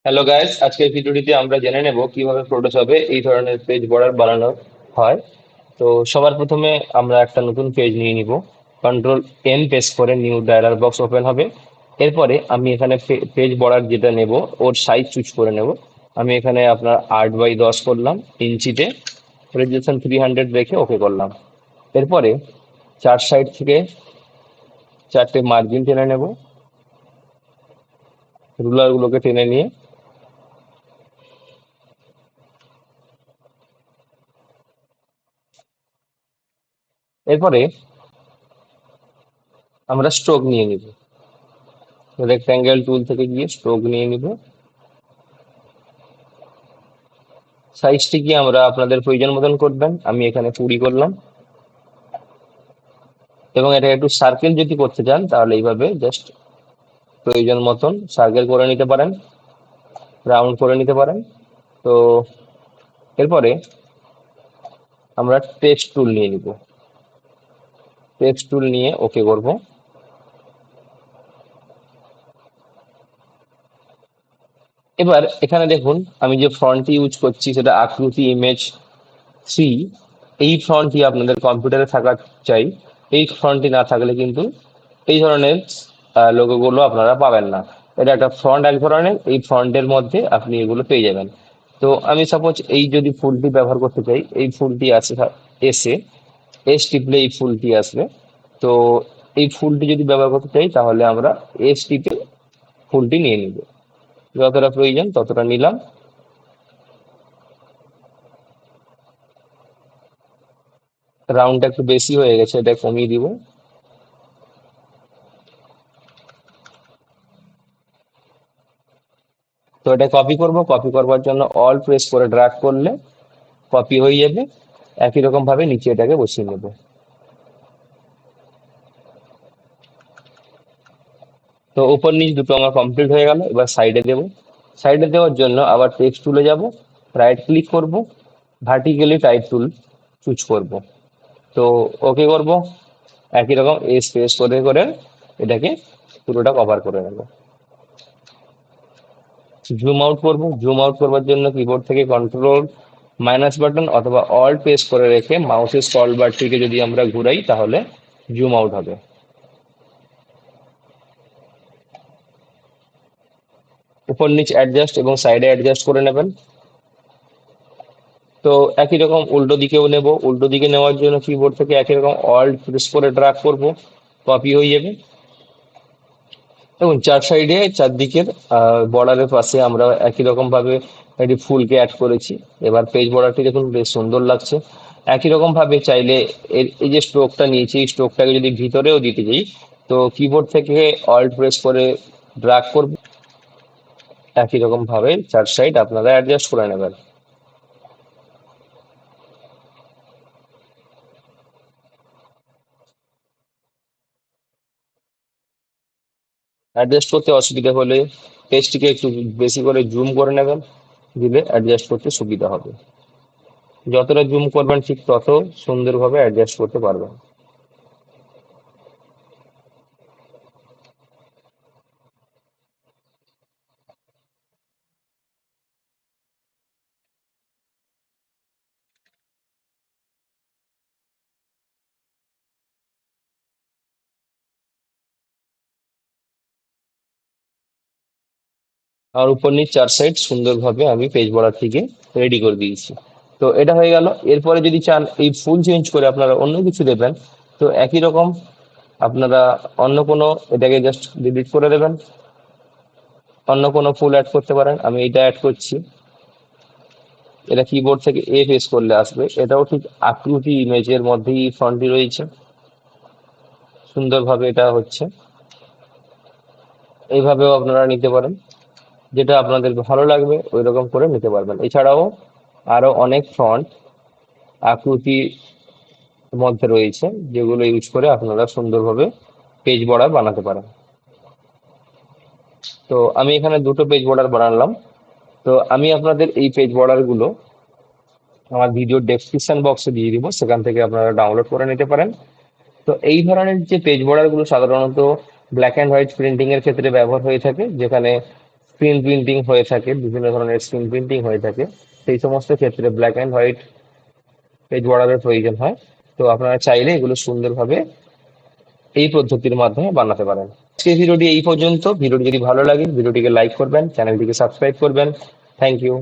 Hello guys, আজকের ভিডিওটিতে আমরা জেনে নেব কিভাবে ফটোশপে এই ধরনের পেজ বর্ডার বানানো হয়। তো সবার প্রথমে আমরা একটা নতুন পেজ নিয়ে নিব। কন্ট্রোল এন প্রেস করে নিউ ডায়লগ বক্স ওপেন হবে। এরপরে আমি এখানে পেজ বর্ডার যেটা নেব ওর সাইজ চুজ করে নেব। আমি এখানে আপনার 8x10 করলাম ইঞ্চিতে, রেজুলেশন 300 রেখে ওকে করলাম। এরপরে চার সাইড থেকে চারটে মার্জিন টেনে নেব, রুলার গুলোকে টেনে নিয়ে এরপরে আমরা স্ট্রোক নিয়ে নিব। রেক্ট্যাঙ্গেল টুল থেকে গিয়ে স্ট্রোক নিয়ে নিব। সাইজটি কি আমরা আপনাদের প্রয়োজন মতন করবেন। আমি এখানে 20 করলাম। এবং এটা একটু সার্কেল যদি করতে চান তাহলে এইভাবে জাস্ট প্রয়োজন মতন সার্কেল করে নিতে পারেন, রাউন্ড করে নিতে পারেন। তো এরপরে আমরা টেক্সট টুল নিয়ে নিব। টেক্সট টুল নিয়ে ওকে করব। এবার এখানে দেখুন আমি যে ফন্টটি ইউজ করছি সেটা আকৃতি ইমেজ 3। এই ফন্টটি আপনাদের কম্পিউটারে থাকা চাই। এই ফন্টটি না থাকলে কিন্তু এই ধরনের লোগোগুলো আপনারা পাবেন না। এটা একটা ফন্ট এক ধরনের, এই ফন্টের মধ্যে আপনি এগুলো পেয়ে যাবেন। তো আমি সাপোজ এই যদি ফুলটি ব্যবহার করতে চাই, এই ফুলটি আছে এসে, এস টিপলে এই ফুলটি আসবে। তো এই ফুলটি যদি ব্যবহার করতে চাই তাহলে আমরা এস টিপে ফুলটি নিয়ে নিব। যতটা প্রয়োজন ততটা নিলাম। রাউন্ডটা একটু বেশি হয়ে গেছে, এটা কমিয়ে দিব। তো এটা কপি করব। কপি করবার জন্য অল প্রেস করে ড্র্যাগ করলে কপি হয়ে যাবে। একই রকম ভাবে নিচে এটাকে বসিয়ে নেব। তো উপর নিচ দুটো আমার কমপ্লিট হয়ে গেল। এবার সাইডে দেব। সাইডে দেওয়ার জন্য আবার টেক্সট টুলে যাব, রাইট ক্লিক করব, ভার্টিক্যালি টাইপ টুল চুজ করব। তো ওকে করব। একই রকম এস প্রেস করে করে এটাকে পুরোটা কভার করে নেব। জুম আউট করব। জুম আউট করবার জন্য কিবোর্ড থেকে কন্ট্রোল মাইনাস বাটন অথবা অল্ট প্রেস করে রেখে মাউসের স্ক্রল বারটিকে যদি আমরা ঘুরাই তাহলে জুম আউট হবে। উপর নিচ অ্যাডজাস্ট এবং সাইডে অ্যাডজাস্ট করে নেবেন। তো একই রকম উল্টো দিকেও নেব। উল্টো দিকে নেওয়ার জন্য কিবোর্ড থেকে একই রকম অল্ট প্রেস করে ড্র্যাগ করব, কপি হয়ে যাবে। এবং চার সাইডে চারদিকের বর্ডারের পাশে আমরা একই রকম ভাবে একটি ফুলকে অ্যাড করেছি। এবার পেজ বর্ডারটি দেখুন বেশ সুন্দর লাগছে। একই রকম ভাবে চাইলে এই যে স্ট্রোকটা নিয়েছি এই স্ট্রোকটাকে যদি ভিতরেও দিতে চাই তো কিবোর্ড থেকে অল্ট প্রেস করে ড্র্যাগ করব। একই রকম ভাবে চার সাইড আপনারা অ্যাডজাস্ট করে নেবেন। অ্যাডজাস্ট করতে অসুবিধা হলে পেজটিকে একটু বেশি করে জুম করে নেবেন, দিলে অ্যাডজাস্ট করতে সুবিধা হবে। যতটা জুম করবেন ঠিক তত সুন্দরভাবে অ্যাডজাস্ট করতে পারবেন। আর উপর নিচ চার সাইড সুন্দরভাবে আমি পেজ বর্ডার থেকে রেডি করে দিয়েছি। তো এটা হয়ে গেল। এরপরে যদি চান এই ফুল চেঞ্জ করে আপনারা অন্য কিছু দেবেন তো একই রকম আপনারা অন্য কোনো এটাকে জাস্ট ডিলিট করে দেবেন, অন্য কোনো ফুল অ্যাড করতে পারেন। আমি এটা অ্যাড করছি। এটা কিবোর্ড থেকে এ প্রেস করলে আসবে। এটাও ঠিক আকৃতি ইমেজের মধ্যেই ফন্টটি রয়েছে, সুন্দরভাবে এটা হচ্ছে। এইভাবেও আপনারা নিতে পারেন, যেটা আপনাদের ভালো লাগবে ওই রকম করে নিতে পারবেন। এছাড়াও আরো অনেক ফন্ট আকৃতির মধ্যে রয়েছে যেগুলো ইউজ করে আপনারা সুন্দরভাবে পেজ বর্ডার বানাতে পারেন। তো আমি এখানে দুটো পেজ বর্ডার বানালাম। তো আমি আপনাদের এই পেজ বর্ডার গুলো আমার ভিডিও ডেসক্রিপশন বক্সে দিয়ে দিব, সেখান থেকে আপনারা ডাউনলোড করে নিতে পারেন। তো এই ধরনের যে পেজ বর্ডার গুলো সাধারণত ব্ল্যাক অ্যান্ড হোয়াইট প্রিন্টিং এর ক্ষেত্রে ব্যবহার হয়ে থাকে, যেখানে স্ক্রিন প্রিন্টিং হয়ে থাকে, বিভিন্ন ধরনের স্ক্রিন প্রিন্টিং হয়ে থাকে, সেই সমস্ত ক্ষেত্রে ব্ল্যাক অ্যান্ড হোয়াইট পেজ বর্ডারের প্রয়োজন হয়। তো আপনারা চাইলে এগুলো সুন্দরভাবে এই পদ্ধতির মাধ্যমে বানাতে পারেন। আজকের ভিডিওটি এই পর্যন্ত। ভিডিওটি যদি ভালো লাগে ভিডিওটিকে লাইক করবেন, চ্যানেলটিকে সাবস্ক্রাইব করবেন। Thank you.